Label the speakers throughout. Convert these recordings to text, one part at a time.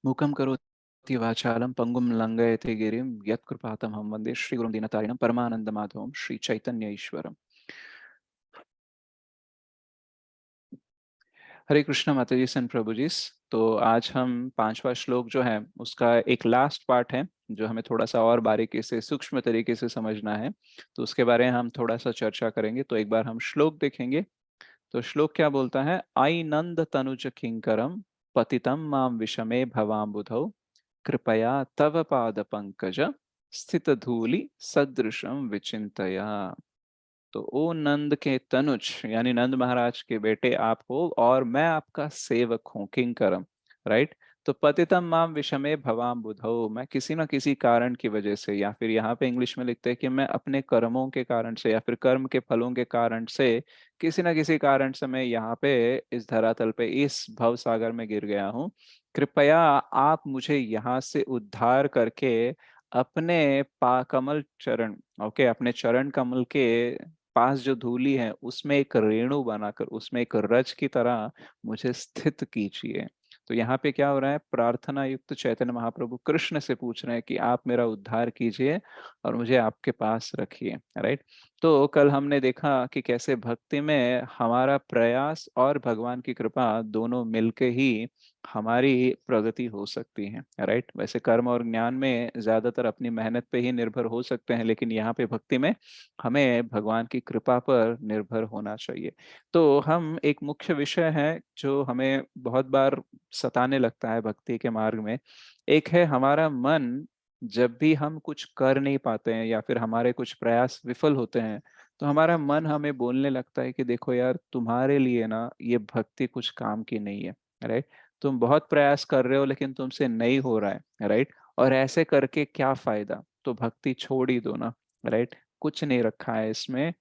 Speaker 1: मूकं करोति वाचालं पंगुं लंघयते गिरिं यत्कृपातमहं वन्दे श्रीगुरुं दीनतारिणं परमानन्दमाधवं श्रीचैतन्य ईश्वरम्। हरे कृष्णा माता जी सन प्रभु जी। तो आज हम पांचवा श्लोक जो है उसका एक लास्ट पार्ट है जो हमें थोड़ा सा और बारीकी से सूक्ष्म तरीके से समझना है। तो उसके बारे में हम थोड़ा सा चर्चा करेंगे। तो एक बार हम श्लोक देखेंगे। तो श्लोक क्या बोलता है? आई नंद तनुज किंकरम पतितम माम विषमे भवाम्बुधौ कृपया तव पाद पंकज स्थित धूलि सदृशम विचिंतया। तो ओ नंद के तनुज यानी नंद महाराज के बेटे आप हो और मैं आपका सेवक हूँ, किंकरम। राइट। तो पतितम माम विषमे भवाम बुधौ, मैं किसी ना किसी कारण की वजह से, या फिर यहाँ पे इंग्लिश में लिखते हैं कि मैं अपने कर्मों के कारण से या फिर कर्म के फलों के कारण से किसी ना किसी कारण से मैं यहाँ पे इस धरातल पे इस भव सागर में गिर गया हूँ। कृपया आप मुझे यहाँ से उद्धार करके अपने पा कमल चरण, ओके, अपने चरण कमल के पास जो धूली है उसमें एक रेणु बनाकर उसमें एक रज की तरह मुझे स्थित कीजिए। तो यहाँ पे क्या हो रहा है? प्रार्थना युक्त चैतन्य महाप्रभु कृष्ण से पूछ रहे हैं कि आप मेरा उद्धार कीजिए और मुझे आपके पास रखिए। राइट। तो कल हमने देखा कि कैसे भक्ति में हमारा प्रयास और भगवान की कृपा दोनों मिलके ही हमारी प्रगति हो सकती है। राइट। वैसे कर्म और ज्ञान में ज्यादातर अपनी मेहनत पे ही निर्भर हो सकते हैं, लेकिन यहाँ पे भक्ति में हमें भगवान की कृपा पर निर्भर होना चाहिए। तो हम एक मुख्य विषय है जो हमें बहुत बार सताने लगता है भक्ति के मार्ग में। एक है हमारा मन। जब भी हम कुछ कर नहीं पाते हैं या फिर हमारे कुछ प्रयास विफल होते हैं तो हमारा मन हमें बोलने लगता है कि देखो यार, तुम्हारे लिए ना ये भक्ति कुछ काम की नहीं है। राइट। तुम बहुत प्रयास कर रहे हो लेकिन तुमसे नहीं हो रहा है। राइट। और ऐसे करके क्या फायदा, तो भक्ति छोड़ ही दो ना। राइट। कुछ नहीं रखा है इसमें।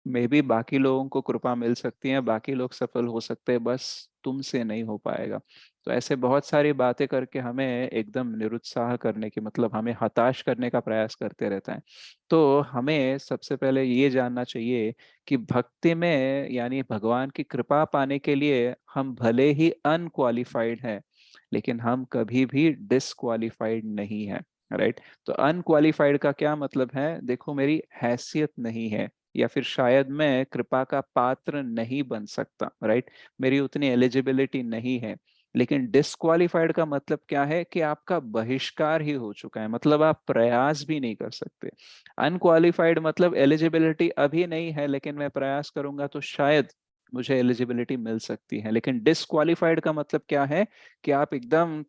Speaker 1: मे बी बाकी लोगों को कृपा मिल सकती है, बाकी लोग सफल हो सकते हैं, बस तुमसे नहीं हो पाएगा। तो ऐसे बहुत सारी बातें करके हमें एकदम निरुत्साह करने की, मतलब हमें हताश करने का प्रयास करते रहता है। तो हमें सबसे पहले ये जानना चाहिए कि भक्ति में यानी भगवान की कृपा पाने के लिए हम भले ही अनक्वालिफाइड हैं लेकिन हम कभी भी डिसक्वालिफाइड नहीं है। राइट। तो अनक्वालिफाइड का क्या मतलब है? देखो, मेरी हैसियत नहीं है या फिर शायद मैं कृपा का पात्र नहीं बन सकता। राइट। मेरी उतनी एलिजिबिलिटी नहीं है। लेकिन डिस्क्वालिफाइड का मतलब क्या है? कि आपका बहिष्कार ही हो चुका है, मतलब आप प्रयास भी नहीं कर सकते। अनक्वालिफाइड मतलब एलिजिबिलिटी अभी नहीं है लेकिन मैं प्रयास करूंगा तो शायद मुझे एलिजिबिलिटी मिल सकती है। लेकिन डिस्क्वालिफाइड का मतलब क्या है? कि आप एकदम,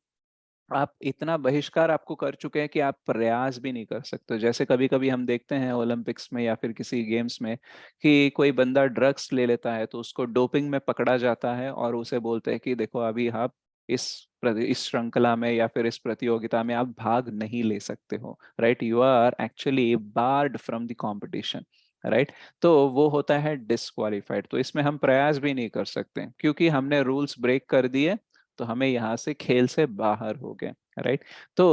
Speaker 1: आप इतना बहिष्कार आपको कर चुके हैं कि आप प्रयास भी नहीं कर सकते। जैसे कभी कभी हम देखते हैं ओलंपिक्स में या फिर किसी गेम्स में कि कोई बंदा ड्रग्स ले लेता है तो उसको डोपिंग में पकड़ा जाता है और उसे बोलते हैं कि देखो अभी आप इस श्रृंखला में या फिर इस प्रतियोगिता में आप भाग नहीं ले सकते हो। Right. You are actually barred from the competition. Right. तो वो होता है डिस्क्वालिफाइड। तो इसमें हम प्रयास भी नहीं कर सकते क्योंकि हमने रूल्स ब्रेक कर दिए, तो हमें यहाँ से खेल से बाहर हो गए। राइट। तो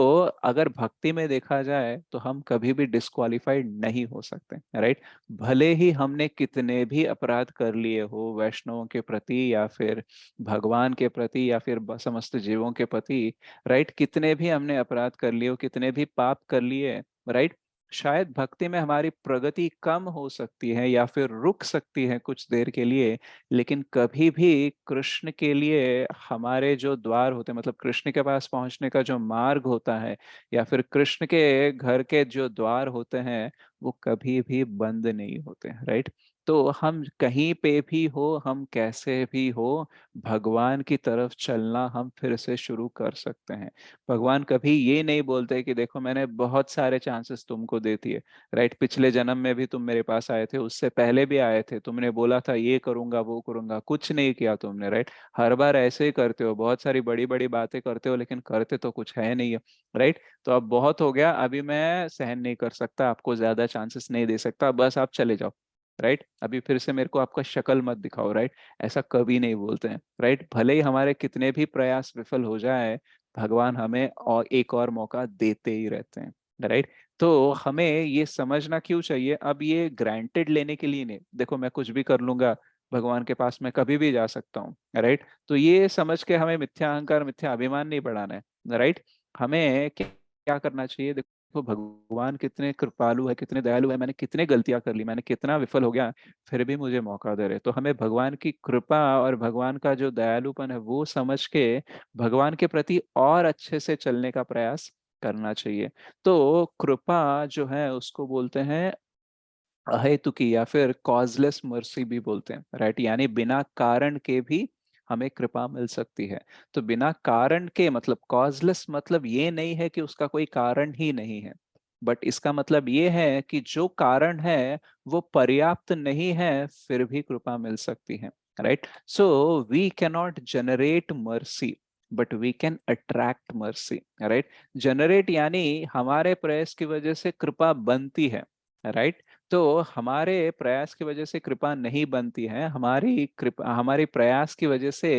Speaker 1: अगर भक्ति में देखा जाए तो हम कभी भी डिस्क्वालिफाइड नहीं हो सकते। राइट। भले ही हमने कितने भी अपराध कर लिए हो वैष्णवों के प्रति या फिर भगवान के प्रति या फिर समस्त जीवों के प्रति। राइट। कितने भी हमने अपराध कर लिए हो, कितने भी पाप कर लिए। राइट। शायद भक्ति में हमारी प्रगति कम हो सकती है या फिर रुक सकती है कुछ देर के लिए, लेकिन कभी भी कृष्ण के लिए हमारे जो द्वार होते हैं, मतलब कृष्ण के पास पहुंचने का जो मार्ग होता है या फिर कृष्ण के घर के जो द्वार होते हैं वो कभी भी बंद नहीं होते। राइट। तो हम कहीं पे भी हो, हम कैसे भी हो, भगवान की तरफ चलना हम फिर से शुरू कर सकते हैं। भगवान कभी ये नहीं बोलते कि देखो मैंने बहुत सारे चांसेस तुमको दे दिए। राइट। पिछले जन्म में भी तुम मेरे पास आए थे, उससे पहले भी आए थे, तुमने बोला था ये करूंगा वो करूंगा, कुछ नहीं किया तुमने। राइट। हर बार ऐसे ही करते हो, बहुत सारी बड़ी बड़ी बातें करते हो लेकिन करते तो कुछ है नहीं है। राइट। तो अब बहुत हो गया, अभी मैं सहन नहीं कर सकता, आपको ज्यादा चांसेस नहीं दे सकता, बस आप चले जाओ। राइट। अभी फिर से मेरे को आपका शक्ल मत दिखाओ। राइट। ऐसा कभी नहीं बोलते हैं। राइट। भले ही हमारे कितने भी प्रयास विफल हो जाए, भगवान हमें और एक और मौका देते ही रहते हैं। राइट। तो हमें ये समझना क्यों चाहिए? अब ये ग्रांटेड लेने के लिए नहीं, देखो मैं कुछ भी कर लूंगा, भगवान के पास मैं कभी भी जा सकता हूँ, राइट। तो ये समझ के हमें मिथ्या अहंकार, मिथ्या अभिमान नहीं बढ़ाना है, राइट। हमें क्या क्या करना चाहिए, देखो भगवान कितने कृपालु है, कितने दयालु है, मैंने कितने गलतियां कर ली, मैंने कितना विफल हो गया, फिर भी मुझे मौका दे रहे। तो हमें भगवान की कृपा और भगवान का जो दयालुपन है वो समझ के भगवान के प्रति और अच्छे से चलने का प्रयास करना चाहिए। तो कृपा जो है उसको बोलते हैं अहेतुकी, या फिर कॉजलेस मर्सी भी बोलते हैं, राइट। यानी बिना कारण के भी हमें कृपा मिल सकती है। तो बिना कारण के मतलब कॉजलेस, मतलब ये नहीं है कि उसका कोई कारण ही नहीं है, बट इसका मतलब ये है कि जो कारण है वो पर्याप्त नहीं है, फिर भी कृपा मिल सकती है, right. So we cannot generate mercy, but we can attract mercy, right. Generate यानी हमारे प्रयास की वजह से कृपा बनती है, राइट। तो हमारे प्रयास की वजह से कृपा नहीं बनती है, हमारी कृपा, हमारी प्रयास की वजह से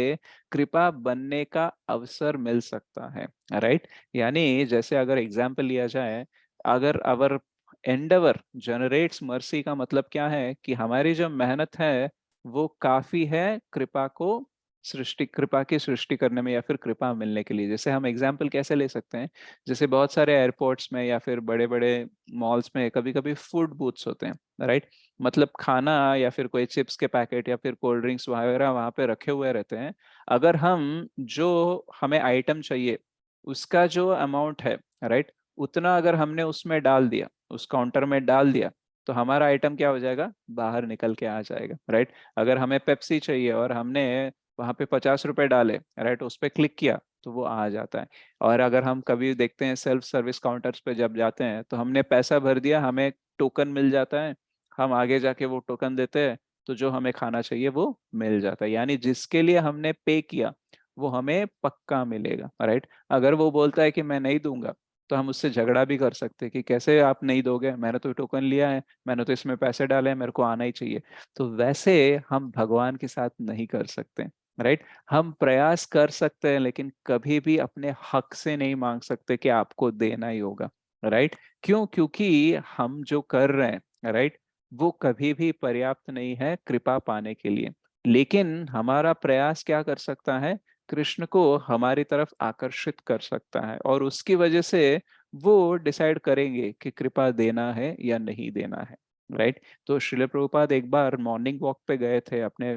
Speaker 1: कृपा बनने का अवसर मिल सकता है, राइट। यानी जैसे अगर एग्जाम्पल लिया जाए, अगर अवर एंडवर जनरेट्स मर्सी का मतलब क्या है कि हमारी जो मेहनत है वो काफी है कृपा को सृष्टि, कृपा की सृष्टि करने में, या फिर कृपा मिलने के लिए। जैसे हम एग्जाम्पल कैसे ले सकते हैं, जैसे बहुत सारे एयरपोर्ट्स में या फिर बड़े बड़े मॉल्स में कभी कभी फूड बूथ्स होते हैं, राइट। मतलब खाना या फिर कोई चिप्स के पैकेट या फिर कोल्ड ड्रिंक्स वगैरह वहां पे रखे हुए रहते हैं। अगर हम जो हमें आइटम चाहिए उसका जो अमाउंट है, राइट, उतना अगर हमने उसमें डाल दिया, उस काउंटर में डाल दिया, तो हमारा आइटम क्या हो जाएगा, बाहर निकल के आ जाएगा, राइट। अगर हमें पेप्सी चाहिए और हमने वहां पे 50 रुपए डाले, राइट, उस पर क्लिक किया तो वो आ जाता है। और अगर हम कभी देखते हैं सेल्फ सर्विस काउंटर्स पे जब जाते हैं तो हमने पैसा भर दिया, हमें टोकन मिल जाता है, हम आगे जाके वो टोकन देते हैं, तो जो हमें खाना चाहिए वो मिल जाता है। यानी जिसके लिए हमने पे किया वो हमें पक्का मिलेगा, राइट। अगर वो बोलता है कि मैं नहीं दूंगा, तो हम उससे झगड़ा भी कर सकते हैं कि कैसे आप नहीं दोगे, मैंने तो टोकन लिया है, मैंने तो इसमें पैसे डाले हैं, मेरे को आना ही चाहिए। तो वैसे हम भगवान के साथ नहीं कर सकते, राइट। हम प्रयास कर सकते हैं लेकिन कभी भी अपने हक से नहीं मांग सकते कि आपको देना ही होगा, राइट। क्यों? क्योंकि हम जो कर रहे हैं, राइट, वो कभी भी पर्याप्त नहीं है कृपा पाने के लिए। लेकिन हमारा प्रयास क्या कर सकता है, कृष्ण को हमारी तरफ आकर्षित कर सकता है, और उसकी वजह से वो डिसाइड करेंगे कि कृपा देना है या नहीं देना है, राइट। तो श्रील प्रभुपाद एक बार मॉर्निंग वॉक पे गए थे अपने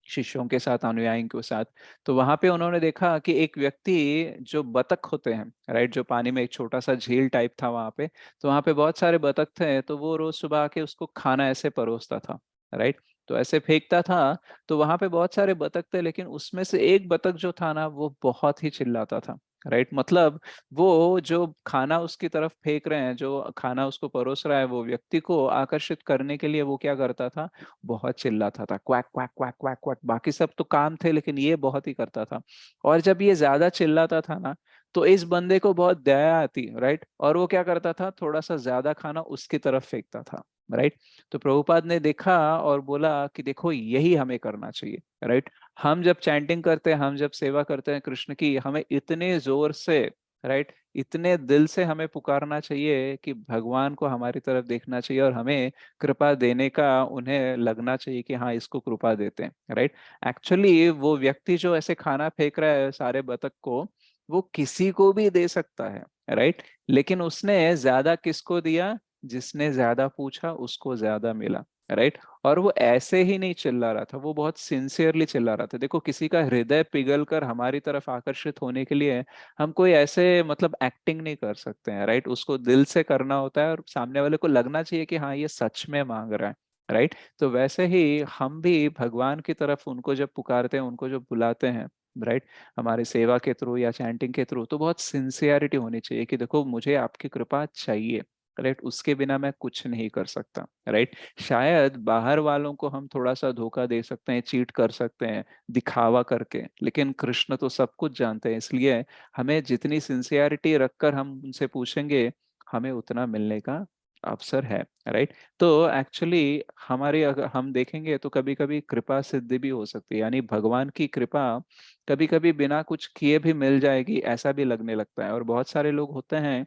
Speaker 1: शिष्यों के साथ, अनुयायियों के साथ। तो वहां पे उन्होंने देखा कि एक व्यक्ति, जो बतख होते हैं, राइट, जो पानी में एक छोटा सा झील टाइप था वहां पे, तो वहां पे बहुत सारे बतख थे, तो वो रोज सुबह आके उसको खाना ऐसे परोसता था, राइट। तो ऐसे फेंकता था, तो वहां पे बहुत सारे बतख थे, लेकिन उसमें से एक बतख जो था ना वो बहुत ही चिल्लाता था, राइट। मतलब वो जो खाना उसकी तरफ फेंक रहे हैं, जो खाना उसको परोस रहा है, वो व्यक्ति को आकर्षित करने के लिए वो क्या करता था, बहुत चिल्लाता था, quack quack quack quack quack. बाकी सब तो काम थे लेकिन ये बहुत ही करता था। और जब ये ज्यादा चिल्लाता था ना, तो इस बंदे को बहुत दया आती, राइट, और वो क्या करता था, थोड़ा सा ज्यादा खाना उसकी तरफ फेंकता था, राइट। तो प्रभुपाद ने देखा और बोला कि देखो यही हमें करना चाहिए, राइट। हम जब चैंटिंग करते हैं, हम जब सेवा करते हैं कृष्ण की, हमें इतने जोर से, राइट, इतने दिल से हमें पुकारना चाहिए कि भगवान को हमारी तरफ देखना चाहिए और हमें कृपा देने का उन्हें लगना चाहिए कि हाँ इसको कृपा देते हैं, राइट। एक्चुअली वो व्यक्ति जो ऐसे खाना फेंक रहा है सारे बतख को, वो किसी को भी दे सकता है, राइट। लेकिन उसने ज्यादा किसको दिया, जिसने ज्यादा पूछा उसको ज्यादा मिला, राइट। और वो ऐसे ही नहीं चिल्ला रहा था, वो बहुत सिंसियरली चिल्ला रहा था। देखो किसी का हृदय पिघल कर हमारी तरफ आकर्षित होने के लिए हम कोई ऐसे मतलब एक्टिंग नहीं कर सकते हैं, राइट। उसको दिल से करना होता है और सामने वाले को लगना चाहिए कि हाँ ये सच में मांग रहा है, राइट। तो वैसे ही हम भी भगवान की तरफ उनको जब पुकारते हैं, उनको जब बुलाते हैं, राइट, हमारी सेवा के थ्रू या चैंटिंग के थ्रू, तो बहुत सिंसियरिटी होनी चाहिए कि देखो मुझे आपकी कृपा चाहिए, राइट, उसके बिना मैं कुछ नहीं कर सकता, राइट। शायद बाहर वालों को हम थोड़ा सा धोखा दे सकते हैं, चीट कर सकते हैं दिखावा करके, लेकिन कृष्ण तो सब कुछ जानते हैं, इसलिए हमें जितनी सिंसियरिटी रखकर हम उनसे पूछेंगे, हमें उतना मिलने का अवसर है, राइट। तो एक्चुअली हमारी, अगर हम देखेंगे तो कभी कभी कृपा सिद्धि भी हो सकती है, यानी भगवान की कृपा कभी कभी बिना कुछ किए भी मिल जाएगी, ऐसा भी लगने लगता है। और बहुत सारे लोग होते हैं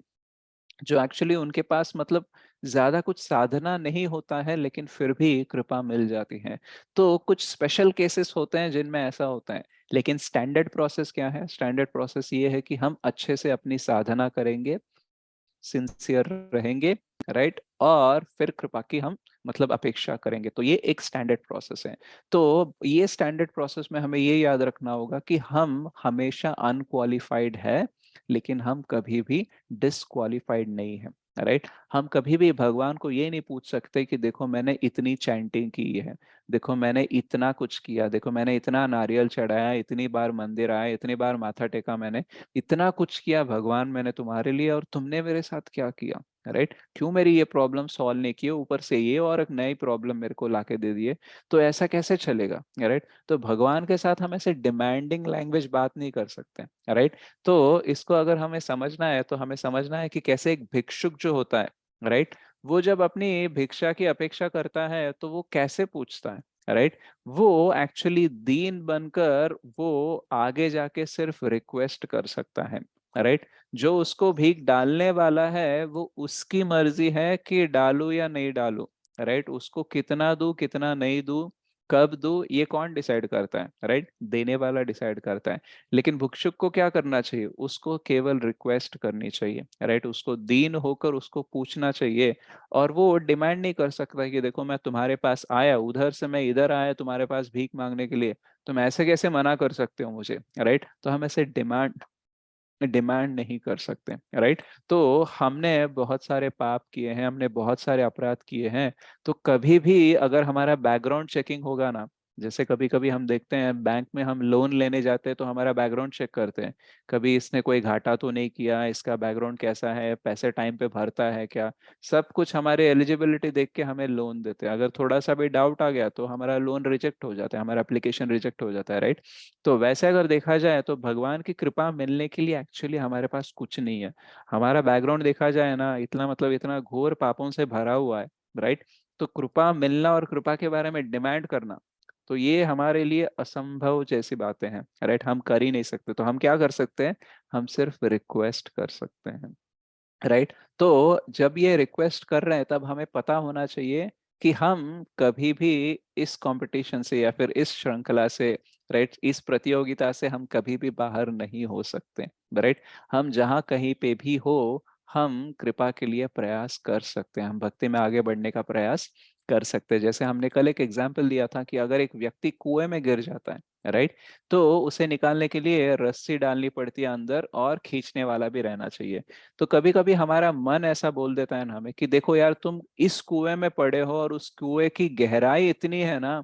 Speaker 1: जो एक्चुअली उनके पास मतलब ज्यादा कुछ साधना नहीं होता है, लेकिन फिर भी कृपा मिल जाती है। तो कुछ स्पेशल केसेस होते हैं जिनमें ऐसा होता है, लेकिन स्टैंडर्ड प्रोसेस क्या है? स्टैंडर्ड प्रोसेस ये है कि हम अच्छे से अपनी साधना करेंगे, सिंसियर रहेंगे, राइट, और फिर कृपा की हम मतलब अपेक्षा करेंगे। तो ये एक स्टैंडर्ड प्रोसेस है। तो ये स्टैंडर्ड प्रोसेस में हमें ये याद रखना होगा कि हम हमेशा अनक्वालिफाइड है, लेकिन हम कभी भी डिसक्वालिफाइड नहीं है, राइट। हम कभी भी भगवान को ये नहीं पूछ सकते कि देखो मैंने इतनी चैंटिंग की है, देखो मैंने इतना कुछ किया, देखो मैंने इतना नारियल चढ़ाया, इतनी बार मंदिर आया, इतनी बार माथा टेका, मैंने इतना कुछ किया भगवान मैंने तुम्हारे लिए, और तुमने मेरे साथ क्या किया, राइट? क्यों मेरी ये प्रॉब्लम सॉल्व नहीं की, ऊपर से ये और एक नई प्रॉब्लम मेरे को लाके दे दिए। तो ऐसा कैसे चलेगा, राइट? तो भगवान के साथ हम ऐसे डिमांडिंग लैंग्वेज बात नहीं कर सकते, राइट? तो इसको अगर हमें समझना है तो हमें समझना है कि कैसे एक भिक्षुक जो होता है, राइट, वो जब अपनी भिक्षा की अपेक्षा करता है तो वो कैसे पूछता है, राइट? वो एक्चुअली दीन बनकर वो आगे जाके सिर्फ रिक्वेस्ट कर सकता है, राइट। जो उसको भीख डालने वाला है वो उसकी मर्जी है कि डालू या नहीं डालू, राइट। उसको कितना दूं कितना नहीं दूं, कब दूं, ये कौन डिसाइड करता है, राइट? देने वाला डिसाइड करता है। लेकिन भिक्षुक को क्या करना चाहिए? उसको केवल रिक्वेस्ट करनी चाहिए, राइट। उसको दीन होकर उसको पूछना चाहिए, और वो डिमांड नहीं कर सकता कि देखो मैं तुम्हारे पास आया, उधर से मैं इधर आया तुम्हारे पास भीख मांगने के लिए, तुम ऐसे कैसे मना कर सकते हो मुझे, राइट? तो हम ऐसे डिमांड डिमांड नहीं कर सकते, राइट। तो हमने बहुत सारे पाप किए हैं, हमने बहुत सारे अपराध किए हैं, तो कभी भी अगर हमारा बैकग्राउंड चेकिंग होगा ना, जैसे कभी कभी हम देखते हैं बैंक में हम लोन लेने जाते हैं तो हमारा बैकग्राउंड चेक करते हैं, कभी इसने कोई घाटा तो नहीं किया, इसका बैकग्राउंड कैसा है, पैसे टाइम पे भरता है क्या, सब कुछ हमारे एलिजिबिलिटी देख के हमें लोन देते हैं। अगर थोड़ा सा भी डाउट आ गया तो हमारा लोन रिजेक्ट हो जाता है, हमारा एप्लीकेशन रिजेक्ट हो जाता है, राइट। तो वैसे अगर देखा जाए तो भगवान की कृपा मिलने के लिए एक्चुअली हमारे पास कुछ नहीं है। हमारा बैकग्राउंड देखा जाए ना, इतना मतलब इतना घोर पापों से भरा हुआ है, राइट। तो कृपा मिलना और कृपा के बारे में डिमांड करना, तो ये हमारे लिए असंभव जैसी बातें हैं, राइट। हम कर ही नहीं सकते। तो हम क्या कर सकते हैं? हम सिर्फ रिक्वेस्ट कर सकते हैं, राइट। तो जब ये रिक्वेस्ट कर रहे हैं तब हमें पता होना चाहिए कि हम कभी भी इस कंपटीशन से या फिर इस श्रृंखला से, राइट, इस प्रतियोगिता से हम कभी भी बाहर नहीं हो सकते, राइट। हम जहाँ कहीं पे भी हो, हम कृपा के लिए प्रयास कर सकते हैं, हम भक्ति में आगे बढ़ने का प्रयास कर सकते हैं। जैसे हमने कल एक एग्जाम्पल दिया था कि अगर एक व्यक्ति कुएं में गिर जाता है, राइट, तो उसे निकालने के लिए रस्सी डालनी पड़ती है अंदर, और खींचने वाला भी रहना चाहिए। तो कभी कभी हमारा मन ऐसा बोल देता है ना हमें कि देखो यार, तुम इस कुएं में पड़े हो और उस कुएं की गहराई इतनी है ना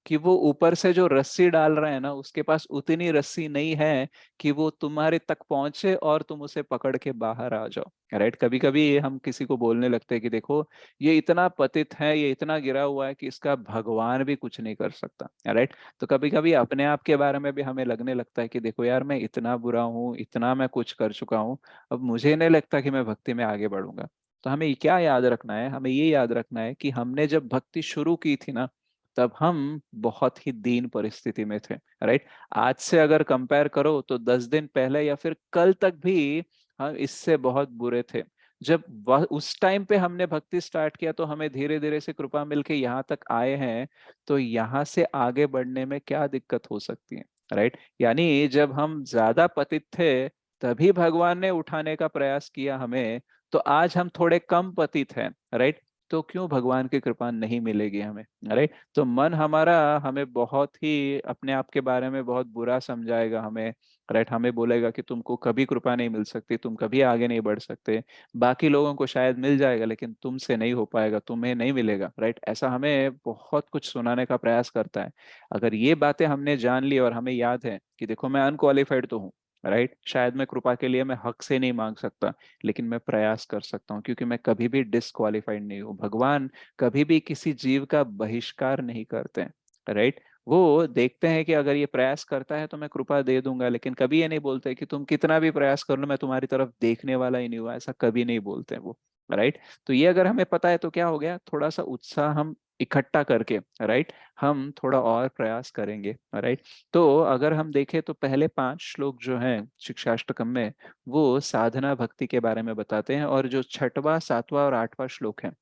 Speaker 1: कि वो ऊपर से जो रस्सी डाल रहे हैं ना उसके पास उतनी रस्सी नहीं है कि वो तुम्हारे तक पहुंचे और तुम उसे पकड़ के बाहर आ जाओ, राइट। कभी कभी हम किसी को बोलने लगते हैं कि देखो ये इतना पतित है, ये इतना गिरा हुआ है कि इसका भगवान भी कुछ नहीं कर सकता, राइट। तो कभी कभी अपने आप के बारे में भी हमें लगने लगता है कि देखो यार, मैं इतना बुरा हूँ, इतना मैं कुछ कर चुका हूँ, अब मुझे नहीं लगता कि मैं भक्ति में आगे बढ़ूंगा। तो हमें क्या याद रखना है? हमें ये याद रखना है कि हमने जब भक्ति शुरू की थी ना, तब हम बहुत ही दीन परिस्थिति में थे, राइट। आज से अगर कंपेयर करो तो 10 दिन पहले या फिर कल तक भी हम इससे बहुत बुरे थे। जब वह उस टाइम पे हमने भक्ति स्टार्ट किया तो हमें धीरे धीरे से कृपा मिलके यहाँ तक आए हैं, तो यहाँ से आगे बढ़ने में क्या दिक्कत हो सकती है, राइट। यानी जब हम ज्यादा पतित थे तभी भगवान ने उठाने का प्रयास किया हमें, तो आज हम थोड़े कम पतित हैं, राइट। तो क्यों भगवान की कृपा नहीं मिलेगी हमें, राइट। तो मन हमारा हमें बहुत ही अपने आप के बारे में बहुत बुरा समझाएगा हमें, राइट। हमें बोलेगा कि तुमको कभी कृपा नहीं मिल सकती, तुम कभी आगे नहीं बढ़ सकते, बाकी लोगों को शायद मिल जाएगा लेकिन तुमसे नहीं हो पाएगा, तुम्हें नहीं मिलेगा, राइट। ऐसा हमें बहुत कुछ सुनाने का प्रयास करता है। अगर ये बातें हमने जान ली और हमें याद है कि देखो मैं अनक्वालिफाइड तो हूँ, राइट, शायद मैं कृपा के लिए मैं हक से नहीं मांग सकता, लेकिन मैं प्रयास कर सकता हूँ क्योंकि मैं कभी भी डिसक्वालिफाइड नहीं हूँ। भगवान कभी भी किसी जीव का बहिष्कार नहीं करते, राइट। वो देखते हैं कि अगर ये प्रयास करता है तो मैं कृपा दे दूंगा, लेकिन कभी ये नहीं बोलते कि तुम कितना भी प्रयास कर लो मैं तुम्हारी तरफ देखने वाला ही नहीं हुआ, ऐसा कभी नहीं बोलते हैं वो, राइट। तो ये अगर हमें पता है तो क्या हो गया, थोड़ा सा उत्साह हम इकट्ठा करके, राइट, हम थोड़ा और प्रयास करेंगे, राइट। तो अगर हम देखें तो पहले 5 श्लोक जो हैं शिक्षाष्टकम में, वो साधना भक्ति के बारे में बताते हैं, और जो छठवां, सातवां और आठवां श्लोक है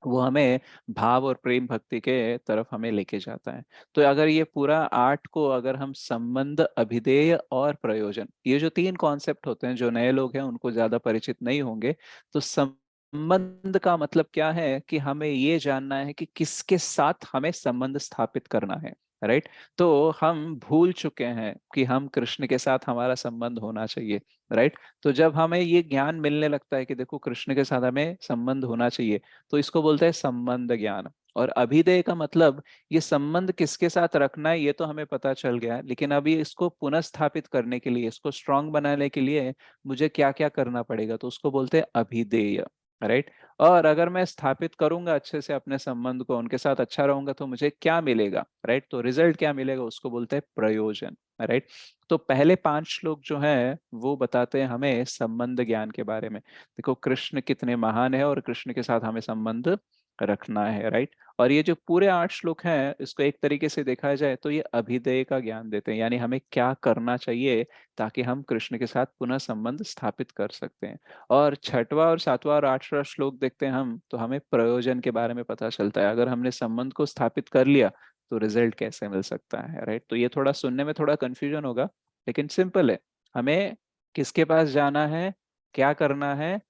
Speaker 1: वो हमें भाव और प्रेम भक्ति के तरफ हमें लेके जाता है। तो अगर ये पूरा 8 को अगर हम संबंध, अभिधेय और प्रयोजन, ये जो 3 कॉन्सेप्ट होते हैं, जो नए लोग हैं उनको ज्यादा परिचित नहीं होंगे, तो संबंध का मतलब क्या है कि हमें ये जानना है कि किसके साथ हमें संबंध स्थापित करना है, राइट। तो हम भूल चुके हैं कि हम कृष्ण के साथ हमारा संबंध होना चाहिए, राइट। तो जब हमें ये ज्ञान मिलने लगता है कि देखो कृष्ण के साथ हमें संबंध होना चाहिए, तो इसको बोलते हैं संबंध ज्ञान। और अभिधेय का मतलब, ये संबंध किसके साथ रखना है ये तो हमें पता चल गया है, लेकिन अभी इसको पुनः स्थापित करने के लिए, इसको स्ट्रांग बनाने के लिए मुझे क्या क्या करना पड़ेगा, तो उसको बोलते हैं अभिधेय, राइट। और अगर मैं स्थापित करूंगा अच्छे से अपने संबंध को, उनके साथ अच्छा रहूंगा, तो मुझे क्या मिलेगा, राइट, तो रिजल्ट क्या मिलेगा, उसको बोलते हैं प्रयोजन, राइट। तो पहले 5 श्लोक जो है वो बताते हैं हमें संबंध ज्ञान के बारे में। देखो कृष्ण कितने महान है और कृष्ण के साथ हमें संबंध रखना है, राइट। और ये जो पूरे 8 श्लोक हैं, इसको एक तरीके से देखा जाए तो ये अभिधेय का ज्ञान देते हैं, यानी हमें क्या करना चाहिए ताकि हम कृष्ण के साथ पुनः संबंध स्थापित कर सकते हैं। और छठवां और सातवां और आठवां श्लोक देखते हैं हम, तो हमें प्रयोजन के बारे में पता चलता है, अगर हमने संबंध को स्थापित कर लिया तो रिजल्ट कैसे मिल सकता है, राइट। तो ये थोड़ा सुनने में थोड़ा कंफ्यूजन होगा, लेकिन सिंपल है। हमें किसके पास जाना है, क्या करना है,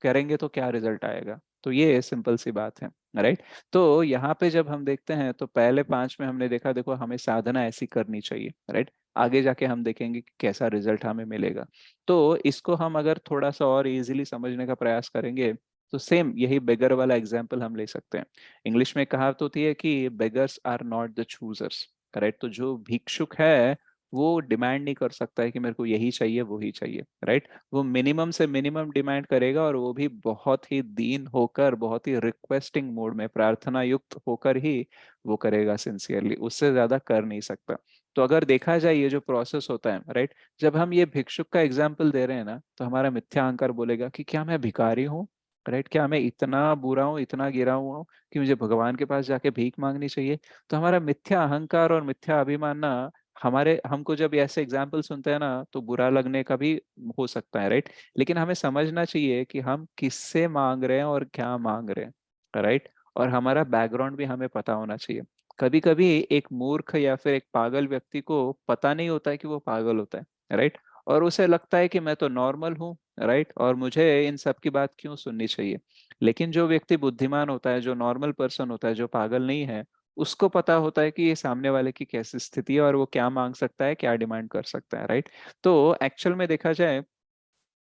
Speaker 1: करेंगे तो क्या रिजल्ट आएगा, तो ये सिंपल सी बात है, राइट। तो यहाँ पे जब हम देखते हैं तो पहले 5 में हमने देखा, देखो हमें साधना ऐसी करनी चाहिए, राइट। आगे जाके हम देखेंगे कि कैसा रिजल्ट हमें मिलेगा। तो इसको हम अगर थोड़ा सा और इजीली समझने का प्रयास करेंगे, तो सेम यही बेगर वाला एग्जाम्पल हम ले सकते हैं। इंग्लिश में कहावत होती है कि beggars are not the choosers, right. तो जो भिक्षुक है वो डिमांड नहीं कर सकता है कि मेरे को यही चाहिए वो ही चाहिए, राइट। वो मिनिमम से मिनिमम डिमांड करेगा, और वो भी बहुत ही दीन होकर, बहुत ही रिक्वेस्टिंग मोड में, प्रार्थना युक्त होकर ही वो करेगा सिंसियरली, उससे ज्यादा कर नहीं सकता। तो अगर देखा जाए ये जो प्रोसेस होता है, राइट, जब हम ये भिक्षुक का एग्जाम्पल दे रहे हैं ना, तो हमारा मिथ्या अहंकार बोलेगा कि क्या मैं भिखारी हूँ, राइट, क्या मैं इतना बुरा हूँ, इतना गिरा हुआ हूँ कि मुझे भगवान के पास जाके भीख मांगनी चाहिए। तो हमारा मिथ्या अहंकार और मिथ्या अभिमान ना, हमारे हमको जब ऐसे एग्जाम्पल सुनते हैं ना तो बुरा लगने का भी हो सकता है, राइट। लेकिन हमें समझना चाहिए कि हम किससे मांग रहे हैं और क्या मांग रहे हैं, राइट। और हमारा बैकग्राउंड भी हमें पता होना चाहिए। कभी कभी एक मूर्ख या फिर एक पागल व्यक्ति को पता नहीं होता है कि वो पागल होता है, राइट। और उसे लगता है कि मैं तो नॉर्मल हूँ, राइट, और मुझे इन सब की बात क्यों सुननी चाहिए। लेकिन जो व्यक्ति बुद्धिमान होता है, जो नॉर्मल पर्सन होता है, जो पागल नहीं है, उसको पता होता है कि ये सामने वाले की कैसी स्थिति है और वो क्या मांग सकता है, क्या डिमांड कर सकता है, राइट। तो एक्चुअल में देखा जाए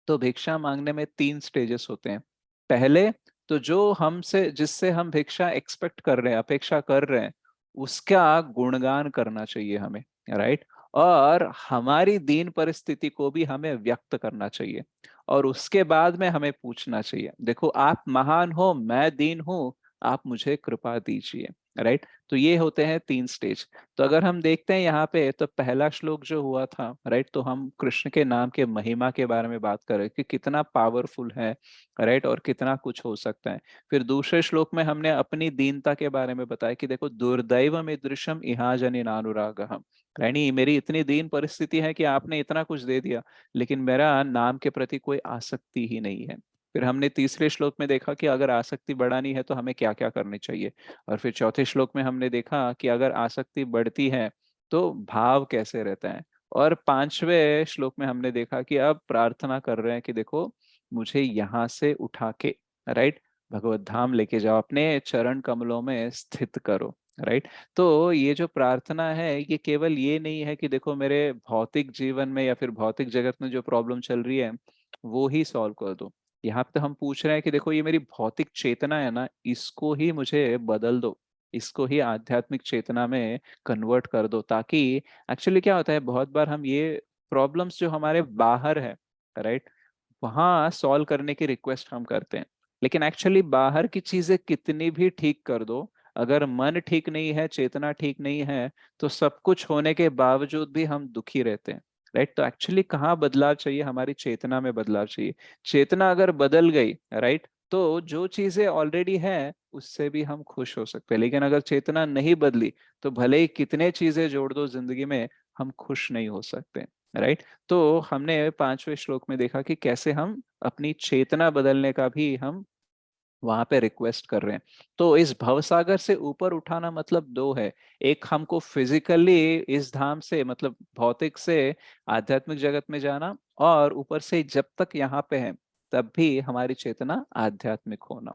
Speaker 1: तो भिक्षा मांगने में 3 स्टेजेस होते हैं। पहले, तो जो हमसे, जिससे हम भिक्षा एक्सपेक्ट कर रहे हैं, अपेक्षा कर रहे हैं, उसका गुणगान करना चाहिए हमें, राइट। और हमारी दीन परिस्थिति को भी हमें व्यक्त करना चाहिए। और उसके बाद में हमें पूछना चाहिए, देखो आप महान हो, मैं दीन हूं, आप मुझे कृपा दीजिए, राइट। तो ये होते हैं 3 स्टेज। तो अगर हम देखते हैं यहाँ पे, तो पहला श्लोक जो हुआ था, राइट, तो हम कृष्ण के नाम के महिमा के बारे में बात कर रहे हैं कि कितना पावरफुल है, राइट, और कितना कुछ हो सकता है। फिर दूसरे श्लोक में हमने अपनी दीनता के बारे में बताया कि देखो दुर्दैव मीदृशम इहा जनि नानुरागहम, यानी मेरी इतनी दीन परिस्थिति है कि आपने इतना कुछ दे दिया, लेकिन मेरा नाम के प्रति कोई आसक्ति ही नहीं है। फिर हमने तीसरे श्लोक में देखा कि अगर आसक्ति बढ़ानी है तो हमें क्या क्या करनी चाहिए। और फिर चौथे श्लोक में हमने देखा कि अगर आसक्ति बढ़ती है तो भाव कैसे रहता है। और 5वें श्लोक में हमने देखा कि अब प्रार्थना कर रहे हैं कि देखो मुझे यहाँ से उठा के, राइट, भगवत धाम लेके जाओ, अपने चरण कमलों में स्थित करो, राइट। तो ये जो प्रार्थना है, ये केवल ये नहीं है कि देखो मेरे भौतिक जीवन में या फिर भौतिक जगत में जो प्रॉब्लम चल रही है वो ही सॉल्व कर दो। यहाँ पे तो हम पूछ रहे हैं कि देखो ये मेरी भौतिक चेतना है ना, इसको ही मुझे बदल दो, इसको ही आध्यात्मिक चेतना में कन्वर्ट कर दो, ताकि एक्चुअली क्या होता है, बहुत बार हम ये प्रॉब्लम्स जो हमारे बाहर है, राइट, वहां सॉल्व करने की रिक्वेस्ट हम करते हैं। लेकिन एक्चुअली बाहर की चीजें कितनी भी ठीक कर दो, अगर मन ठीक नहीं है, चेतना ठीक नहीं है, तो सब कुछ होने के बावजूद भी हम दुखी रहते हैं, राइट। तो एक्चुअली कहाँ बदलाव चाहिए, हमारी चेतना में बदलाव चाहिए। चेतना अगर बदल गई, राइट, तो जो चीजें ऑलरेडी है उससे भी हम खुश हो सकते हैं, लेकिन अगर चेतना नहीं बदली तो भले ही कितने चीजें जोड़ दो जिंदगी में, हम खुश नहीं हो सकते। राइट। तो हमने 5वें श्लोक में देखा कि कैसे हम अपनी चेतना बदलने का भी हम वहां पे रिक्वेस्ट कर रहे हैं। तो इस भवसागर से ऊपर उठाना मतलब दो है। एक हमको फिजिकली इस धाम से मतलब भौतिक से आध्यात्मिक जगत में जाना, और ऊपर से जब तक यहाँ पे है तब भी हमारी चेतना आध्यात्मिक होना।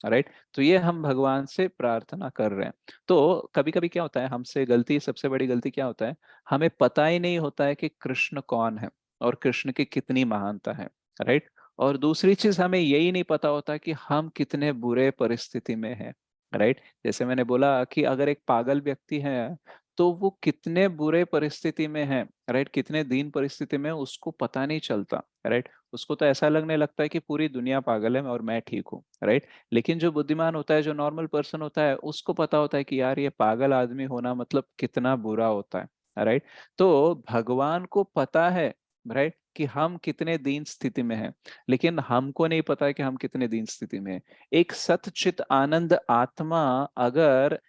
Speaker 1: राइट। तो ये हम भगवान से प्रार्थना कर रहे हैं। तो कभी कभी क्या होता है हमसे गलती, सबसे बड़ी गलती क्या होता है, हमें पता ही नहीं होता है कि कृष्ण कौन है और कृष्ण की कितनी महानता है। राइट। और दूसरी चीज हमें यही नहीं पता होता कि हम कितने बुरे परिस्थिति में हैं। राइट। जैसे मैंने बोला कि अगर एक पागल व्यक्ति है तो वो कितने बुरे परिस्थिति में है, राइट, कितने दीन परिस्थिति में, उसको पता नहीं चलता। राइट। उसको तो ऐसा लगने लगता है कि पूरी दुनिया पागल है और मैं ठीक हूँ। राइट। लेकिन जो बुद्धिमान होता है, जो नॉर्मल पर्सन होता है, उसको पता होता है कि यार ये पागल आदमी होना मतलब कितना बुरा होता है। राइट। तो भगवान को पता है, राइट, कि हम कितने दीन स्थिति में हैं, लेकिन हमको नहीं पता है कि हम कितने दीन स्थिति में हैं। एक सतचित आनंद आत्मा अगर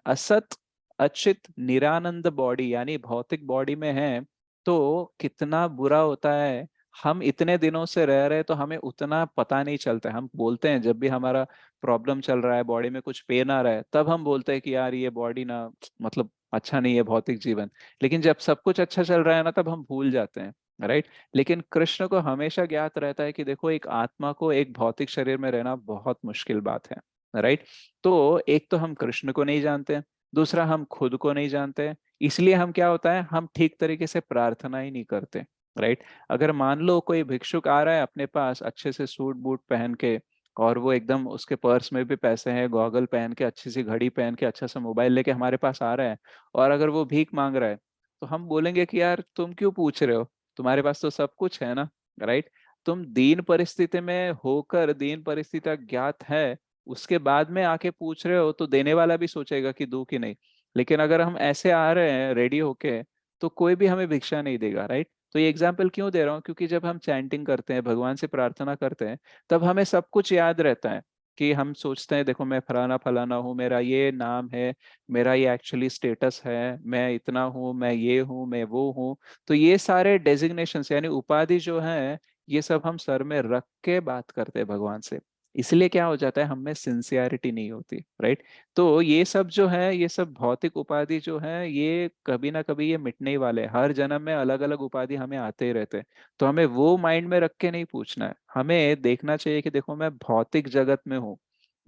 Speaker 1: असत अचित निरानंद बॉडी यानी भौतिक बॉडी में है तो कितना बुरा होता है। हम इतने दिनों से रह रहे तो हमें उतना पता नहीं चलता है। हम बोलते हैं जब भी हमारा प्रॉब्लम चल रहा है, बॉडी में कुछ पेन आ रहा है, तब हम बोलते हैं कि यार ये बॉडी ना मतलब अच्छा नहीं है, भौतिक जीवन। लेकिन जब सब कुछ अच्छा चल रहा है ना, तब हम भूल जाते हैं। राइट। लेकिन कृष्ण को हमेशा ज्ञात रहता है कि देखो एक आत्मा को एक भौतिक शरीर में रहना बहुत मुश्किल बात है। राइट। तो एक तो हम कृष्ण को नहीं जानते, दूसरा हम खुद को नहीं जानते, इसलिए हम क्या होता है हम ठीक तरीके से प्रार्थना ही नहीं करते। राइट। अगर मान लो कोई भिक्षुक आ रहा है अपने पास अच्छे से सूट बूट पहन के, और वो एकदम उसके पर्स में भी पैसे हैं, गॉगल पहन के, अच्छी सी घड़ी पहन के, अच्छा सा मोबाइल लेके हमारे पास आ रहा है, और अगर वो भीख मांग रहा है तो हम बोलेंगे कि यार तुम क्यों पूछ रहे हो, तुम्हारे पास तो सब कुछ है ना। राइट। तुम दीन परिस्थिति में होकर, दीन परिस्थिति ज्ञात है, उसके बाद में आके पूछ रहे हो, तो देने वाला भी सोचेगा कि दूं कि नहीं। लेकिन अगर हम ऐसे आ रहे हैं रेडी होके, तो कोई भी हमें भिक्षा नहीं देगा। राइट। तो ये एग्जाम्पल क्यों दे रहा हूँ, क्योंकि जब हम चैंटिंग करते हैं, भगवान से प्रार्थना करते हैं, तब हमें सब कुछ याद रहता है कि हम सोचते हैं देखो मैं फलाना फलाना हूँ, मेरा ये नाम है, मेरा ये एक्चुअली स्टेटस है, मैं इतना हूँ, मैं ये हूँ, मैं वो हूँ। तो ये सारे डेजिग्नेशन यानी उपाधि जो है, ये सब हम सर में रख के बात करते हैं भगवान से। इसलिए क्या हो जाता है, हम में सिंसियरिटी नहीं होती। राइट। तो ये सब जो है, ये सब भौतिक उपाधि जो है, ये कभी ना कभी ये मिटने ही वाले हैं। हर जन्म में अलग अलग उपाधि हमें आते ही रहते हैं। तो हमें वो माइंड में रख के नहीं पूछना है, हमें देखना चाहिए कि देखो मैं भौतिक जगत में हूँ,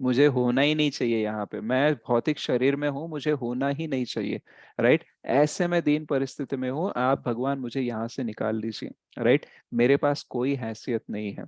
Speaker 1: मुझे होना ही नहीं चाहिए यहाँ पे, मैं भौतिक शरीर में हूँ, मुझे होना ही नहीं चाहिए। राइट। ऐसे में दीन परिस्थिति में हूँ, आप भगवान मुझे यहाँ से निकाल लीजिए। राइट। मेरे पास कोई हैसियत नहीं है।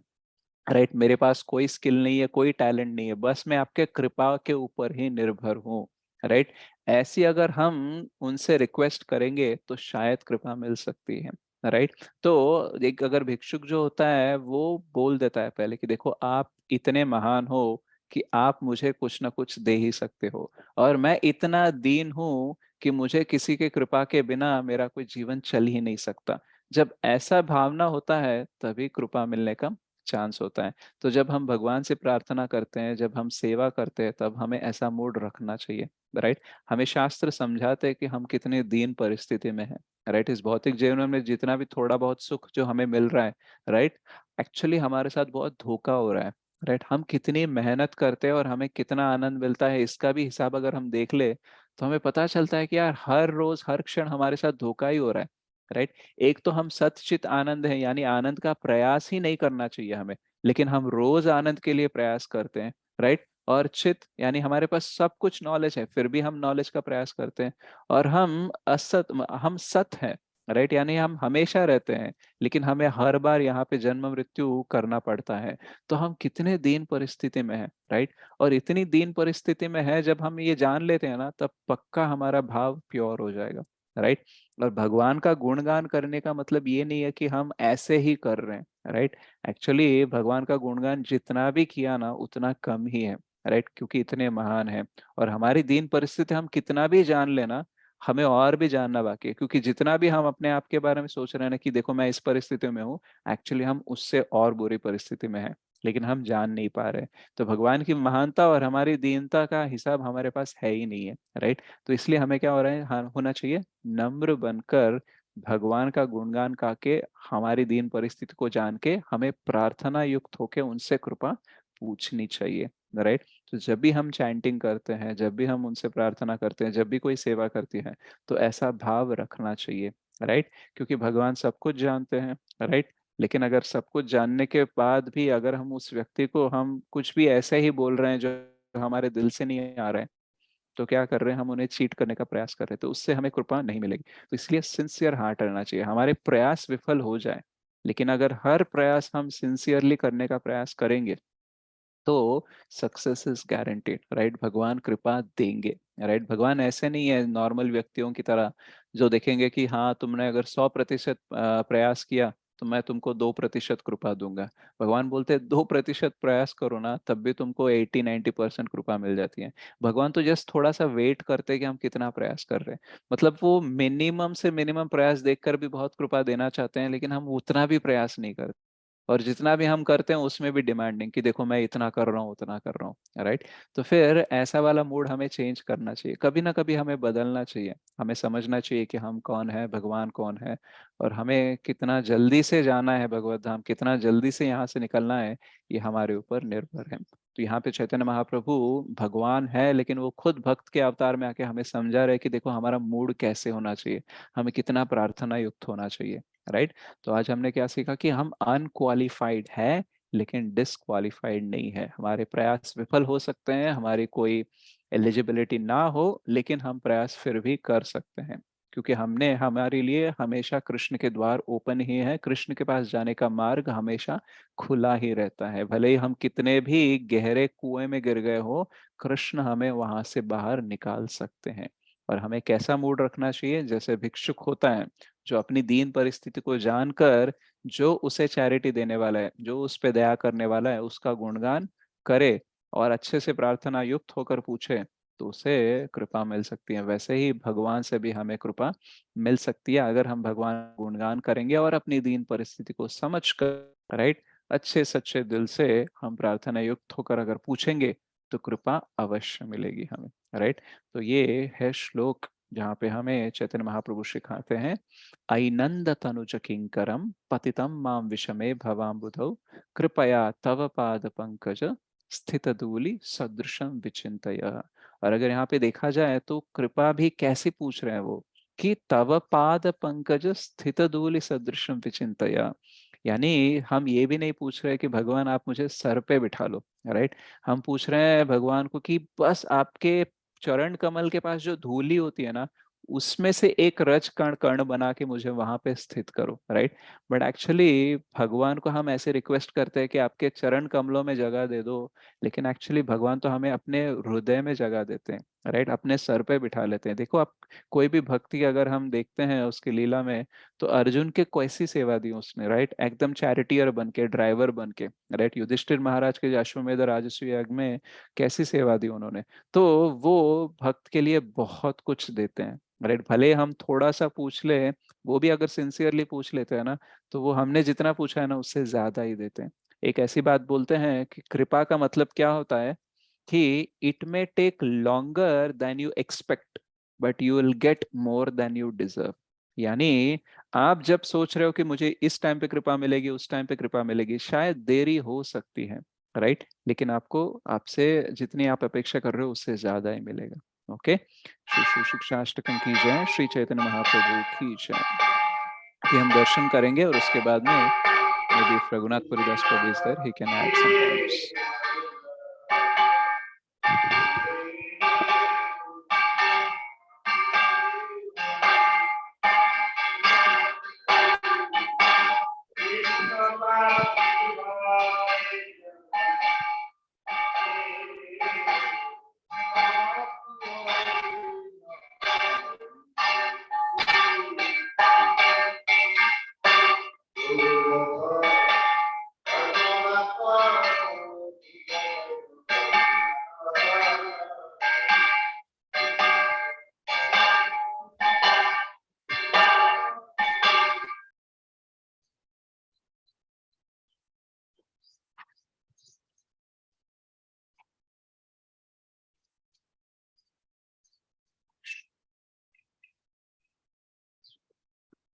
Speaker 1: राइट। मेरे पास कोई स्किल नहीं है, कोई टैलेंट नहीं है, बस मैं आपके कृपा के ऊपर ही निर्भर हूँ। राइट। ऐसी अगर हम उनसे रिक्वेस्ट करेंगे तो शायद कृपा मिल सकती है। राइट। तो एक अगर भिक्षुक जो होता है वो बोल देता है पहले कि देखो आप इतने महान हो कि आप मुझे कुछ ना कुछ दे ही सकते हो, और मैं इतना दीन हूँ कि मुझे किसी के कृपा के बिना मेरा कोई जीवन चल ही नहीं सकता। जब ऐसा भावना होता है तभी कृपा मिलने का चांस होता है। तो जब हम भगवान से प्रार्थना करते हैं, जब हम सेवा करते हैं, तब हमें ऐसा मूड रखना चाहिए। राइट। हमें शास्त्र समझाते हैं कि हम कितनी दीन परिस्थिति में हैं। राइट। इस भौतिक जीवन में जितना भी थोड़ा बहुत सुख जो हमें मिल रहा है, राइट, एक्चुअली हमारे साथ बहुत धोखा हो रहा है। राइट। हम कितनी मेहनत करते हैं और हमें कितना आनंद मिलता है, इसका भी हिसाब अगर हम देख ले तो हमें पता चलता है कि यार हर रोज हर क्षण हमारे साथ धोखा ही हो रहा है। राइट। एक तो हम सतचित आनंद है, यानी आनंद का प्रयास ही नहीं करना चाहिए हमें, लेकिन हम रोज आनंद के लिए प्रयास करते हैं। राइट। और चित यानी हमारे पास सब कुछ नॉलेज है, फिर भी हम नॉलेज का प्रयास करते हैं। और हम सत हैं। राइट। यानी हम हमेशा रहते हैं, लेकिन हमें हर बार यहाँ पे जन्म मृत्यु करना पड़ता है। तो हम कितने दीन परिस्थिति में हैं। राइट। और इतनी दीन परिस्थिति में है, जब हम ये जान लेते हैं ना, तब पक्का हमारा भाव प्योर हो जाएगा। राइट। और भगवान का गुणगान करने का मतलब ये नहीं है कि हम ऐसे ही कर रहे हैं। राइट। एक्चुअली भगवान का गुणगान जितना भी किया ना उतना कम ही है। राइट। क्योंकि इतने महान है, और हमारी दीन परिस्थिति हम कितना भी जान लेना, हमें और भी जानना बाकी है। क्योंकि जितना भी हम अपने आप के बारे में सोच रहे हैं ना कि देखो मैं इस परिस्थिति में हूँ, एक्चुअली हम उससे और बुरी परिस्थिति में है। लेकिन हम जान नहीं पा रहे। तो भगवान की महानता और हमारी दीनता का हिसाब हमारे पास है ही नहीं है, राइट। तो इसलिए हमें क्या हो रहा है, होना चाहिए नम्र बनकर भगवान का गुणगान गा के, हमारी दीन परिस्थिति को जान के हमें प्रार्थना युक्त होके उनसे कृपा पूछनी चाहिए, राइट। तो जब भी हम चैंटिंग करते हैं, जब भी हम उनसे प्रार्थना करते हैं, जब भी कोई सेवा करती है, तो ऐसा भाव रखना चाहिए, राइट। क्योंकि भगवान सब कुछ जानते हैं, राइट। लेकिन अगर सब कुछ जानने के बाद भी अगर हम उस व्यक्ति को हम कुछ भी ऐसे ही बोल रहे हैं जो हमारे दिल से नहीं आ रहा है, तो क्या कर रहे हैं, हम उन्हें चीट करने का प्रयास कर रहे हैं, तो उससे हमें कृपा नहीं मिलेगी। तो इसलिए सिंसियर हार्ट रहना चाहिए, हमारे प्रयास विफल हो जाए, लेकिन अगर हर प्रयास हम सिंसियरली करने का प्रयास करेंगे, तो सक्सेस इज गारंटेड, राइट। भगवान कृपा देंगे, राइट। भगवान ऐसे नहीं है नॉर्मल व्यक्तियों की तरह, जो देखेंगे कि हाँ तुमने अगर 100% प्रयास किया तो मैं तुमको 2% कृपा दूंगा। भगवान बोलते हैं 2% प्रयास करो ना, तब भी तुमको 80-90% कृपा मिल जाती है। भगवान तो जस्ट थोड़ा सा वेट करते हैं कि हम कितना प्रयास कर रहे हैं। मतलब वो मिनिमम से मिनिमम प्रयास देखकर भी बहुत कृपा देना चाहते हैं, लेकिन हम उतना भी प्रयास नहीं करते, और जितना भी हम करते हैं उसमें भी डिमांडिंग कि देखो मैं इतना कर रहा हूँ, उतना कर रहा हूँ, राइट। तो फिर ऐसा वाला मूड हमें चेंज करना चाहिए, कभी ना कभी हमें बदलना चाहिए। हमें समझना चाहिए कि हम कौन है, भगवान कौन है, और हमें कितना जल्दी से जाना है भगवत धाम, कितना जल्दी से यहाँ से निकलना है, ये हमारे ऊपर निर्भर है। तो यहाँ पे चैतन्य महाप्रभु भगवान है, लेकिन वो खुद भक्त के अवतार में आके हमें समझा रहे कि देखो हमारा मूड कैसे होना चाहिए, हमें कितना प्रार्थना युक्त होना चाहिए, राइट। तो आज हमने क्या सीखा कि हम अनक्वालिफाइड है, लेकिन डिसक्वालिफाइड नहीं है। हमारे प्रयास विफल हो सकते हैं, हमारी कोई एलिजिबिलिटी ना हो, लेकिन हम प्रयास फिर भी कर सकते हैं, क्योंकि हमने हमारे लिए हमेशा कृष्ण के द्वार ओपन ही है, कृष्ण के पास जाने का मार्ग हमेशा खुला ही रहता है। भले ही हम कितने भी गहरे कुएं में गिर गए हो, कृष्ण हमें वहां से बाहर निकाल सकते हैं। और हमें कैसा मूड रखना चाहिए, जैसे भिक्षुक होता है, जो अपनी दीन परिस्थिति को जानकर जो उसे चैरिटी देने वाला है, जो उस पे दया करने वाला है, उसका गुणगान करे और अच्छे से प्रार्थना युक्त होकर पूछे, तो उसे कृपा मिल सकती है। वैसे ही भगवान से भी हमें कृपा मिल सकती है, अगर हम भगवान का गुणगान करेंगे और अपनी दीन परिस्थिति को समझ कर, राइट, अच्छे सच्चे दिल से हम प्रार्थना युक्त होकर अगर पूछेंगे, तो कृपा अवश्य मिलेगी हमें, राइट। तो ये है श्लोक जहाँ पे हमें चैतन्य महाप्रभु सिखाते हैं, ऐनंद तनुज किंकरम पतितम माम विषमे भवाम्बुधौ कृपया तव पाद पंकज स्थित धूलि सदृशम विचिंतय। और अगर यहाँ पे देखा जाए तो कृपा भी कैसे पूछ रहे हैं वो, कि तव पाद पंकज स्थित धूलि सदृशम विचिंतय। यानी हम ये भी नहीं पूछ रहे कि भगवान आप मुझे सर पे बिठा लो, राइट। हम पूछ रहे हैं भगवान को कि बस आपके चरण कमल के पास जो धूली होती है ना, उसमें से एक रज कण कण बना के मुझे वहां पे स्थित करो, राइट। बट एक्चुअली भगवान को हम ऐसे रिक्वेस्ट करते हैं कि आपके चरण कमलों में जगह दे दो, लेकिन एक्चुअली भगवान तो हमें अपने हृदय में जगह देते हैं, राइट, अपने सर पे बिठा लेते हैं। देखो आप, कोई भी भक्ति अगर हम देखते हैं उसकी लीला में, तो अर्जुन के कैसी सेवा दी उसने, राइट, एकदम चैरिटियर बन के, ड्राइवर बन के, राइट। युधिष्ठिर महाराज के अश्वमेध राजस्व यज्ञ में कैसी सेवा दी उन्होंने। तो वो भक्त के लिए बहुत कुछ देते हैं, राइट। भले हम थोड़ा सा पूछ ले, वो भी अगर सिंसियरली पूछ लेते हैं ना, तो वो हमने जितना पूछा है ना उससे ज्यादा ही देते हैं। एक ऐसी बात बोलते हैं कि कृपा का मतलब क्या होता है, कि it may take longer than you expect, but you will get more than you deserve. यानी आप जब सोच रहे हो कि मुझे इस टाइम पे कृपा मिलेगी, उस टाइम पे कृपा मिलेगी, शायद देरी हो सकती है, राइट, लेकिन आपको आपसे जितनी आप अपेक्षा कर रहे हो उससे ज्यादा ही मिलेगा। ओके। श्री श्री शिक्षाष्टकम की जय, श्री चैतन्य महाप्रभु की जय। अभी हम दर्शन करेंगे और उसके बाद में maybe if Raghunath Puridas Prabhu is there he can add some points.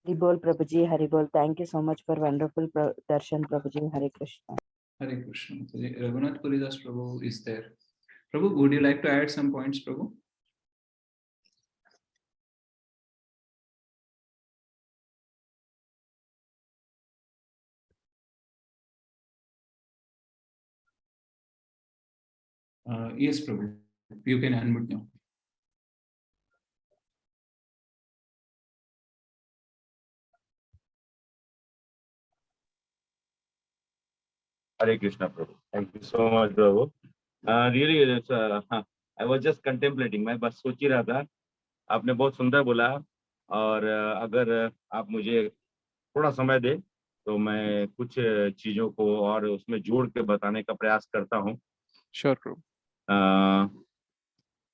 Speaker 2: Hari बोल प्रभु जी, हरि बोल. Thank you so much for wonderful darshan, Prabhu ji. Hare Krishna.
Speaker 1: Hare Krishna. Raghunath Puridas Prabhu is there. Prabhu, would you like to add some points, Prabhu? Yes, Prabhu. You can unmute now.
Speaker 3: Hare Krishna, Prabhu. Thank you so much, Prabhu. Really, I was just contemplating. मैं बस सोच ही रहा था. आपने बहुत सुंदर बोला और अगर आप मुझे थोड़ा समय दे तो मैं कुछ चीजों को और उसमें जोड़ के बताने का प्रयास करता हूँ.
Speaker 1: Sure, Prabhu.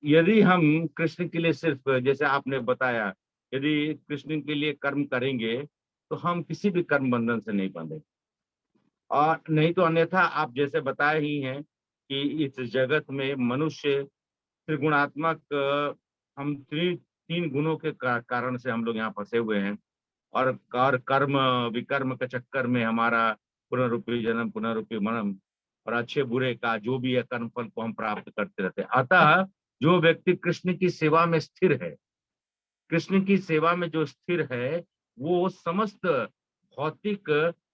Speaker 3: यदि हम कृष्ण के लिए सिर्फ जैसे आपने बताया, यदि कृष्ण के लिए कर्म करेंगे तो हम किसी भी कर्म बंधन से नहीं बंधे, और नहीं तो अन्यथा आप जैसे बताए ही हैं कि इस जगत में मनुष्य त्रिगुणात्मक हम तीन गुणों के कारण से हम लोग यहाँ फंसे हुए हैं, और कर्म विकर्म के चक्कर में हमारा पुनरुपि जन्म पुनरुपि मरण और अच्छे बुरे का जो भी है कर्म फल को हम प्राप्त करते रहते हैं. अतः जो व्यक्ति कृष्ण की सेवा में स्थिर है, कृष्ण की सेवा में जो स्थिर है, वो समस्त भौतिक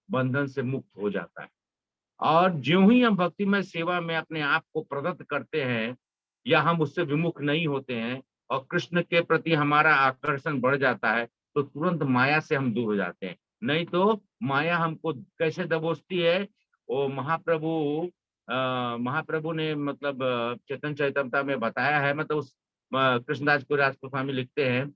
Speaker 3: बंधन से मुक्त हो जाता है. और ज्यों ही हम भक्तिमय सेवा में अपने आप को प्रदत्त करते हैं या हम उससे विमुख नहीं होते हैं और कृष्ण के प्रति हमारा आकर्षण बढ़ जाता है, तो तुरंत माया से हम दूर हो जाते हैं. नहीं तो माया हमको कैसे दबोचती है, वो महाप्रभु ने मतलब चेतन चैतन्यता में बताया है. मतलब उस कृष्णदास कोविराज गोस्वामी लिखते हैं,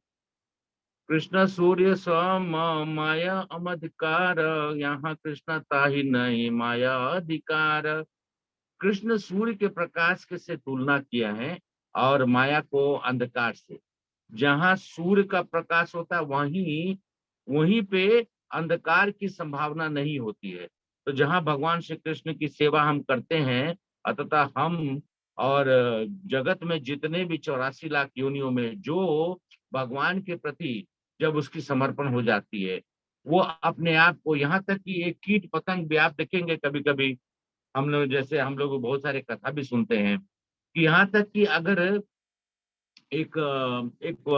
Speaker 3: कृष्ण सूर्य सम माया अमधिकार, यहाँ कृष्णता ही नहीं माया अधिकार. कृष्ण सूर्य के प्रकाश के से तुलना किया है और माया को अंधकार से. जहाँ सूर्य का प्रकाश होता है वहीं पे अंधकार की संभावना नहीं होती है. तो जहाँ भगवान श्री कृष्ण की सेवा हम करते हैं, अतः हम और जगत में जितने भी 84 लाख योनियों में जो भगवान के प्रति जब उसकी समर्पण हो जाती है, वो अपने आप को, यहाँ तक कि एक कीट पतंग भी आप देखेंगे कभी कभी, हम लोग बहुत सारे कथा भी सुनते हैं कि यहाँ तक कि अगर एक एक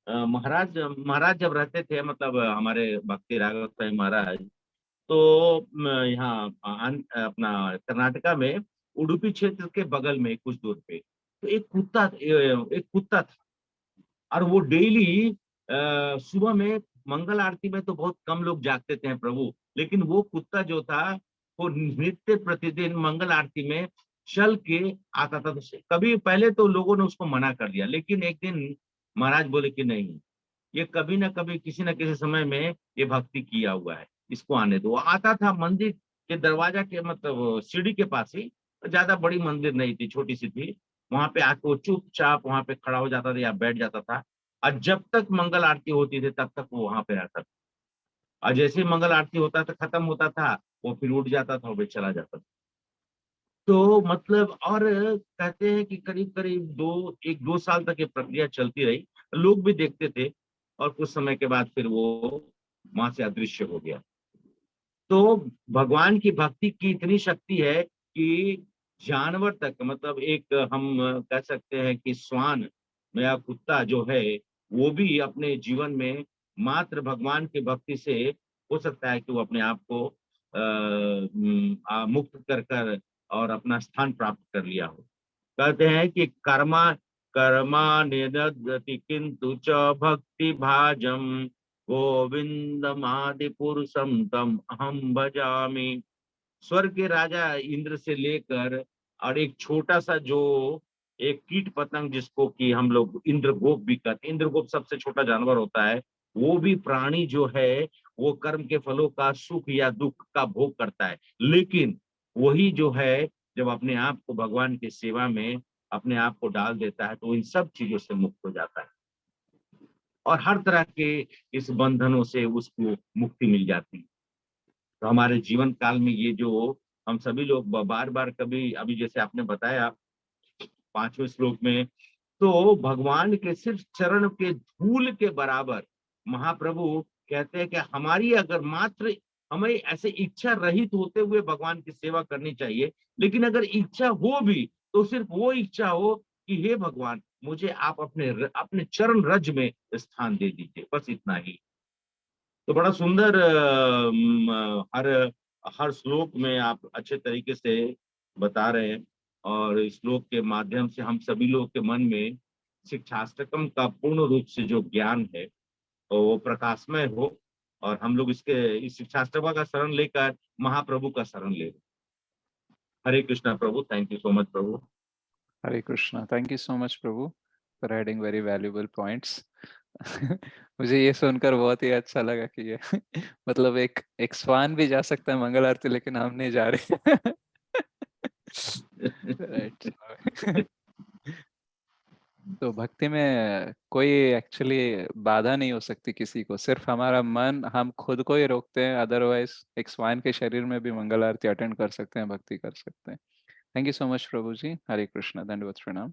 Speaker 3: महाराज महाराज जब रहते थे, मतलब हमारे भक्ति राघव स्वामी महाराज, तो यहाँ अपना कर्नाटका में उडुपी क्षेत्र के बगल में कुछ दूर पे तो एक कुत्ता था, और वो डेली सुबह में मंगल आरती में तो बहुत कम लोग जागते थे प्रभु, लेकिन वो कुत्ता जो था वो नित्य प्रतिदिन मंगल आरती में चल के आता था. तो कभी पहले तो लोगों ने उसको मना कर दिया, लेकिन एक दिन महाराज बोले कि नहीं, ये कभी ना कभी किसी न किसी समय में ये भक्ति किया हुआ है, इसको आने दो. आता था मंदिर के दरवाजा के मतलब सीढ़ी के पास ही, ज्यादा बड़ी मंदिर नहीं थी, छोटी सी थी. वहां पे आके वो चुपचाप वहां पे खड़ा हो जाता था या बैठ जाता था, और जब तक मंगल आरती होती थी तब तक वो वहां पे रहता था. और जैसे ही मंगल आरती होता था, खत्म होता था, वो फिर उठ जाता था, वो भी चला जाता था. तो मतलब, और कहते हैं कि करीब करीब 1-2 साल तक ये प्रक्रिया चलती रही, लोग भी देखते थे, और कुछ समय के बाद फिर वो वहां से अदृश्य हो गया. तो भगवान की भक्ति की इतनी शक्ति है कि जानवर तक, मतलब एक हम कह सकते हैं कि श्वान या कुत्ता जो है, वो भी अपने जीवन में मात्र भगवान की भक्ति से हो सकता है कि वो अपने आप को मुक्त कर कर और अपना स्थान प्राप्त कर लिया हो. कहते हैं कि कर्मा कर्मा निदधति किंतु च भक्ति भाजम, गोविंदमादि पुरुषम तम अहम भजामि. स्वर्ग के राजा इंद्र से लेकर और एक छोटा सा जो एक कीट पतंग, जिसको कि हम लोग इंद्रगोप भी कहते हैं, इंद्रगोप सबसे छोटा जानवर होता है, वो भी प्राणी जो है वो कर्म के फलों का सुख या दुख का भोग करता है. लेकिन वही जो है जब अपने आप को भगवान की सेवा में अपने आप को डाल देता है, तो इन सब चीजों से मुक्त हो जाता है और हर तरह के इस बंधनों से उसको मुक्ति मिल जाती है. तो हमारे जीवन काल में ये जो हम सभी लोग बार बार, कभी अभी जैसे आपने बताया 5वें श्लोक में, तो भगवान के सिर्फ चरण के धूल के बराबर महाप्रभु कहते हैं कि हमारी अगर मात्र हमें ऐसे इच्छा रहित होते हुए भगवान की सेवा करनी चाहिए, लेकिन अगर इच्छा हो भी तो सिर्फ वो इच्छा हो कि हे भगवान मुझे आप अपने चरण रज में स्थान दे दीजिए, बस इतना ही। तो बड़ा सुंदर हर श्लोक में आप अच्छे तरीके से बता रहे हैं, और इस श्लोक के माध्यम से हम सभी लोग के मन में शिक्षाष्टकम का पूर्ण रूप से जो ज्ञान है तो वो प्रकाशमय हो, और हम लोग इस शिक्षाष्टक का शरण लेकर महाप्रभु का शरण ले। Hare Krishna Prabhu, thank you so much Prabhu.
Speaker 1: Hare Krishna, thank you so much Prabhu for adding very valuable points. मुझे ये सुनकर बहुत ही अच्छा लगा कि ये मतलब एक स्वान भी जा सकता है मंगल आरती, लेकिन हम नहीं जा रहे। राइट। तो भक्ति में कोई एक्चुअली बाधा नहीं हो सकती किसी को, सिर्फ हमारा मन, हम खुद को ही रोकते हैं, अदरवाइज एक स्वान के शरीर में भी मंगल आरती अटेंड कर सकते हैं, भक्ति कर सकते हैं। थैंक यू सो मच प्रभु जी। हरे कृष्णा, दंडवत प्रणाम।